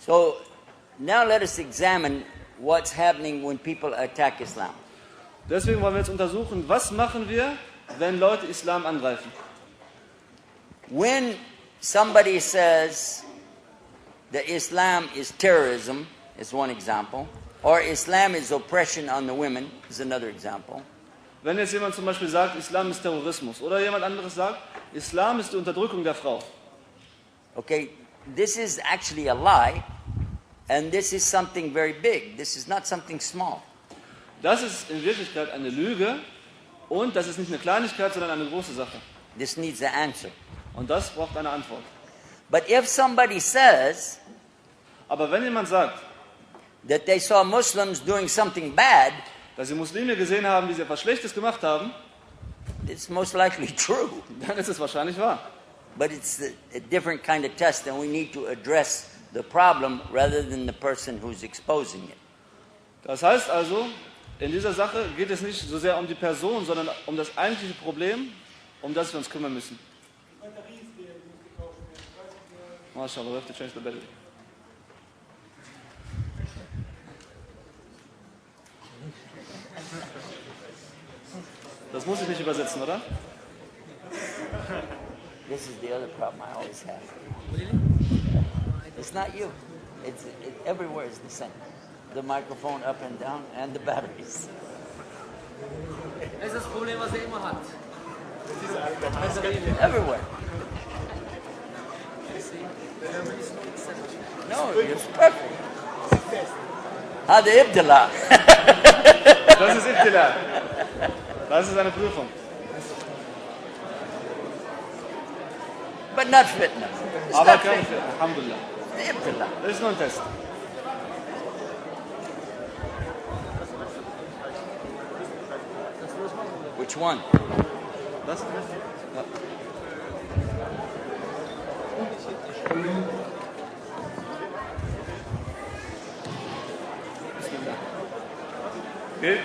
So now let us examine what's happening when people attack Islam. Deswegen wollen wir jetzt untersuchen, was machen wir, wenn Leute Islam angreifen. When somebody says that Islam is terrorism, is one example, or Islam is oppression on the women, is another example. Wenn jetzt jemand zum Beispiel sagt, Islam ist Terrorismus, oder jemand anderes sagt, Islam ist die Unterdrückung der Frau. Okay, this is actually a lie, and this is something very big. This is not something small. Das ist in Wirklichkeit eine Lüge und das ist nicht eine Kleinigkeit, sondern eine große Sache. This needs an answer. Und das braucht eine Antwort. But if somebody says Aber wenn jemand sagt, that they saw Muslims doing something bad, dass sie Muslime gesehen haben, wie sie etwas Schlechtes gemacht haben, it's most likely true. dann ist es wahrscheinlich wahr. But it's a different kind of test, and we need to address the problem rather than the person who's exposing it. Das heißt also, in dieser Sache geht es nicht so sehr um die Person, sondern um das eigentliche Problem, um das wir uns kümmern müssen. MashaAllah, we have to change the battery. Das muss ich nicht übersetzen, oder? This is the other problem I always have. It's not you. Everywhere is the same. The microphone up and down and the batteries. Das ist das Problem, was er immer hat. Everywhere. No, it's perfect. هذا ابتلاء. Das ist Ibtila. Das ist eine Prüfung. But not fitna. It's Aber not kein fitna. Alhamdulillah. It's ابتلاء. Das ist nur ein Test. Which one? Das? Ja. Okay.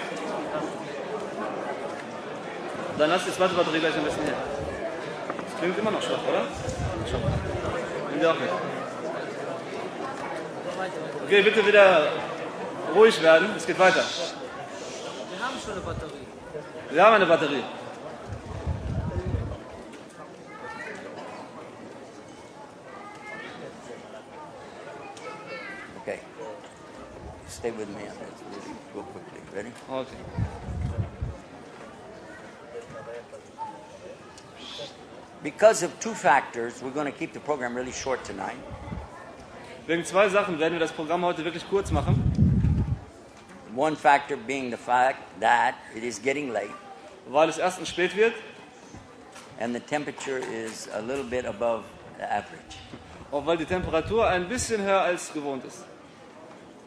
Dann lass die zweite Batterie gleich ein bisschen her. Das klingt immer noch schwach, oder? Schwach. Klingt ja auch nicht. Okay, bitte wieder ruhig werden. Es geht weiter. Wir haben schon eine Batterie. Wir haben eine Batterie. Okay. Stay with me on this. Really go quickly. Ready? Okay. Because of two factors, we're going to keep the program really short tonight. Wegen zwei Sachen werden wir das Programm heute wirklich kurz machen. One factor being the fact that it is getting late Weil es erstens spät wird and the temperature is a little bit above the average. und weil die Temperatur ein bisschen höher als gewohnt ist.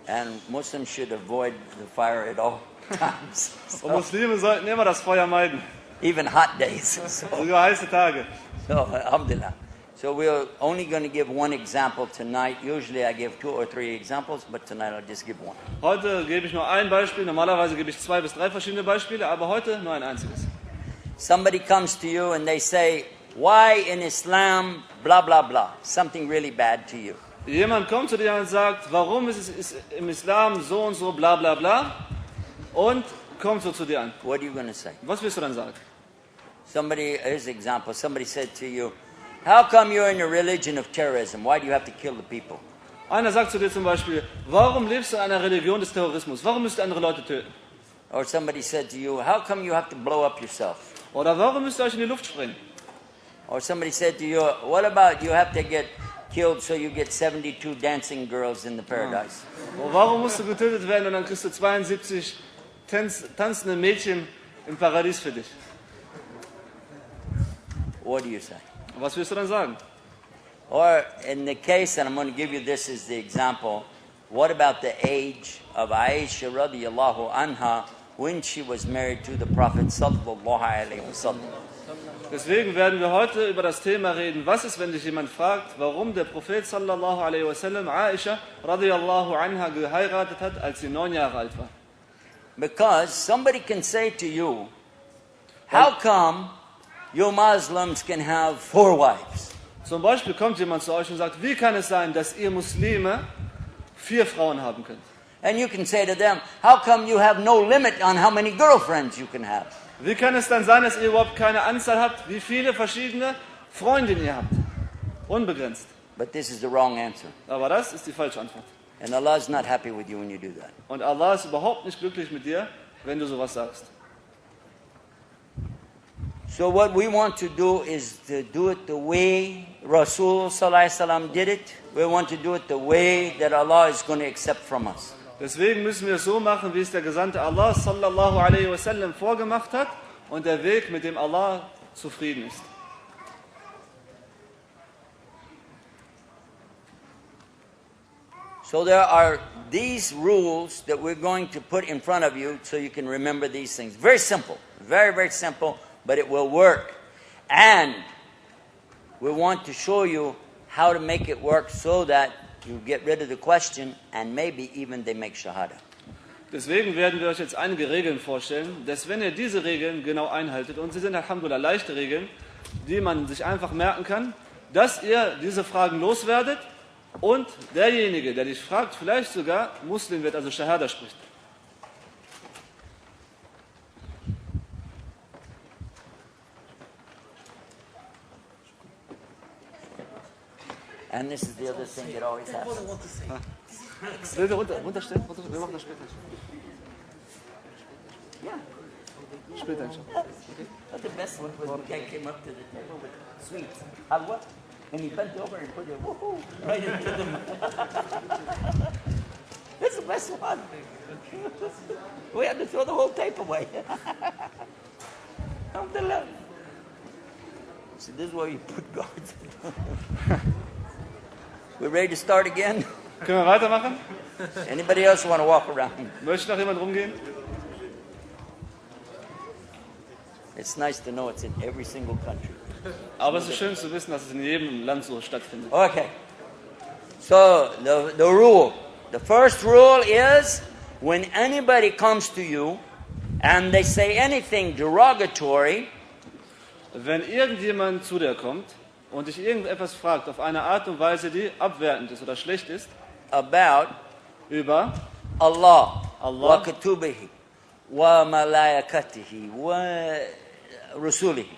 And Muslims should avoid the fire at all times. Und Muslime sollten immer das Feuer meiden. Even hot days. So, Sogar heiße Tage. alhamdulillah. So we're only going to give one example tonight. Usually I give 2 or 3 examples, but tonight I'll just give one. Heute gebe ich nur ein Beispiel. Normalerweise gebe ich 2 bis 3 verschiedene Beispiele, aber heute nur ein einziges. Somebody comes to you and they say, why in Islam, blah, blah, blah, something really bad to you. Jemand kommt zu dir und sagt, warum ist es im Islam so und so, bla bla bla, und kommt so zu dir an. What are you going to say? Was wirst du dann sagen? Somebody, here's an example. Somebody said to you, how come you're in a religion of terrorism? Why do you have to kill the people? Einer sagt zu dir zum Beispiel, warum lebst du in einer Religion des Terrorismus? Warum müsst ihr andere Leute töten? Or somebody said to you, how come you have to blow up yourself? Oder warum müsst ihr euch in die Luft springen? Or somebody said to you, what about you have to get killed so you get 72 dancing girls in the paradise? Und warum musst du getötet werden und dann kriegst du 72 tanzende Mädchen im Paradies für dich? What do you say? Was wirst du dann sagen? Or in the case, and I'm going to give you this as the example, what about the age of Aisha radiallahu anha when she was married to the Prophet sallallahu alaihi wasallam? Deswegen werden wir heute über das Thema reden. Was ist, wenn dich jemand fragt, warum der Prophet sallallahu alaihi wasallam Aisha radiallahu anha geheiratet hat, als sie 9 Jahre alt war? Because somebody can say to you, how come you Muslims can have 4 wives? Zum Beispiel kommt jemand zu euch und sagt, wie kann es sein, dass ihr Muslime 4 Frauen haben könnt. And you can say to them, how come you have no limit on how many girlfriends you can have? Wie kann es dann sein, dass ihr überhaupt keine Anzahl habt, wie viele verschiedene Freundinnen ihr habt? Unbegrenzt. But this is the wrong answer. Aber das ist die falsche Antwort. And Allah is not happy with you when you do that. Und Allah ist überhaupt nicht glücklich mit dir, wenn du sowas sagst. So what we want to do is to do it the way Rasul Sallallahu Alaihi Wasallam did it. We want to do it the way that Allah is going to accept from us. Deswegen müssen wir es so machen, wie es der Gesandte Allah sallallahu alaihi wasallam vorgemacht hat und der Weg, mit dem Allah zufrieden ist. So there are these rules that we're going to put in front of you so you can remember these things. Very simple, very, very simple, but it will work. And we want to show you how to make it work so that you get rid of the question and maybe even they make shahada. Deswegen werden wir euch jetzt einige Regeln vorstellen, dass wenn ihr diese Regeln genau einhaltet, und sie sind alhamdulillah leichte Regeln, die man sich einfach merken kann, dass ihr diese Fragen loswerdet und derjenige, der dich fragt, vielleicht sogar Muslim wird, also Shahada spricht. And this is the other thing that always happens. Runterstellen? Wir machen das später. Yeah. Später. But the best one was the guy came up to the table with sweets, halwa, and he bent over and put it woohoo right into them. That's the best one. We had to throw the whole tape away. Alhamdulillah. See, this is where you put guards. We ready to start again? Können wir weitermachen? Anybody else want to walk around? Möchte noch jemand rumgehen? It's nice to know it's in every single country. Aber es ist schön zu wissen, dass es in jedem Land so stattfindet. Okay. So the rule. The first rule is when anybody comes to you and they say anything derogatory, Wenn irgendjemand zu dir kommt und dich irgendetwas fragt auf eine Art und Weise, die abwertend ist oder schlecht ist, about über Allah, Allah. wa kutubihi, wa malaikatihi, wa rasulihi,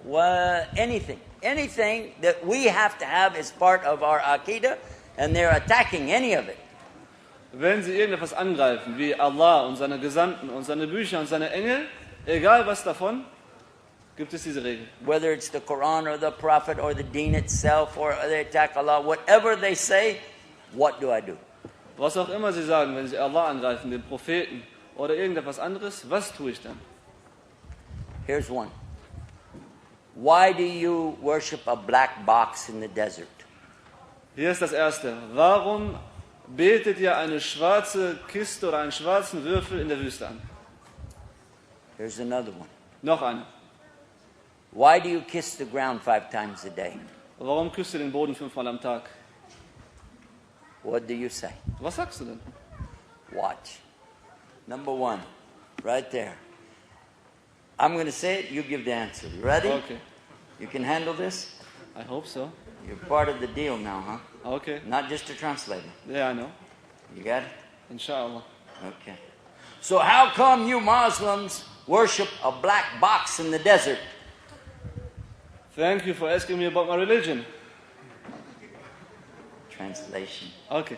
wa anything that we have to have as part of our aqidah, and they're attacking any of it. wenn sie irgendetwas angreifen, wie Allah und seine Gesandten und seine Bücher und seine Engel, egal was davon, gibt es diese Regel. Whether it's the Quran or the Prophet or the Deen itself or they attack Allah, whatever they say, what do I do? Was auch immer sie sagen, wenn sie Allah angreifen, den Propheten oder irgendetwas anderes, was tue ich dann? Here's one. Why do you worship a black box in the desert? Hier ist das Erste. Warum betet ihr eine schwarze Kiste oder einen schwarzen Würfel in der Wüste an? Here's another one. Noch eine. Why do you kiss the ground 5 times a day? Warum küsst ihr den Boden 5-mal am Tag? What do you say? Was sagst du denn? Watch. Number 1, right there. I'm going to say it, you give the answer. You ready? Okay. You can handle this? I hope so. You're part of the deal now, huh? Okay. Not just a translator. Yeah, I know. You got it? Inshallah. Okay. So how come you Muslims worship a black box in the desert? Thank you for asking me about my religion. Translation. Okay.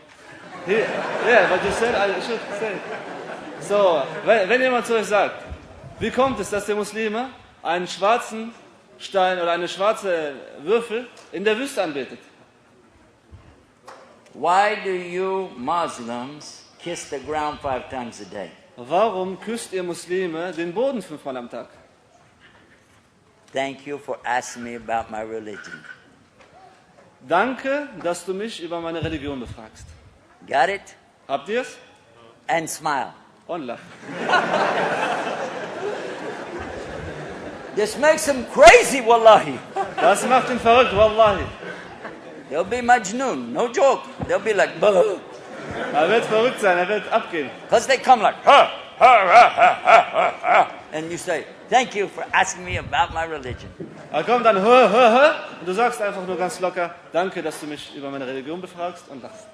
Here, yeah, but you said I should say it. So, wenn jemand zu euch sagt, wie kommt es, dass die Muslime einen schwarzen Stein oder eine schwarze Würfel in der Wüste anbetet? Why do you Muslims kiss the ground 5 times a day? Warum küsst ihr Muslime den Boden 5-mal am Tag? Thank you for asking me about my religion. Danke, dass du mich über meine Religion befragst. Got it? Habt ihr's? And smile. Und lach. This makes them crazy, wallahi. Das macht ihn verrückt, wallahi. They'll be majnoon, no joke. They'll be like, buh. Er wird verrückt sein, er wird abgehen. Because they come like, ha, ha, ha, ha, ha, ha. And you say, thank you for asking me about my religion. Er kommt dann, hö, hö, hö, und du sagst einfach nur ganz locker, danke, dass du mich über meine Religion befragst und lachst.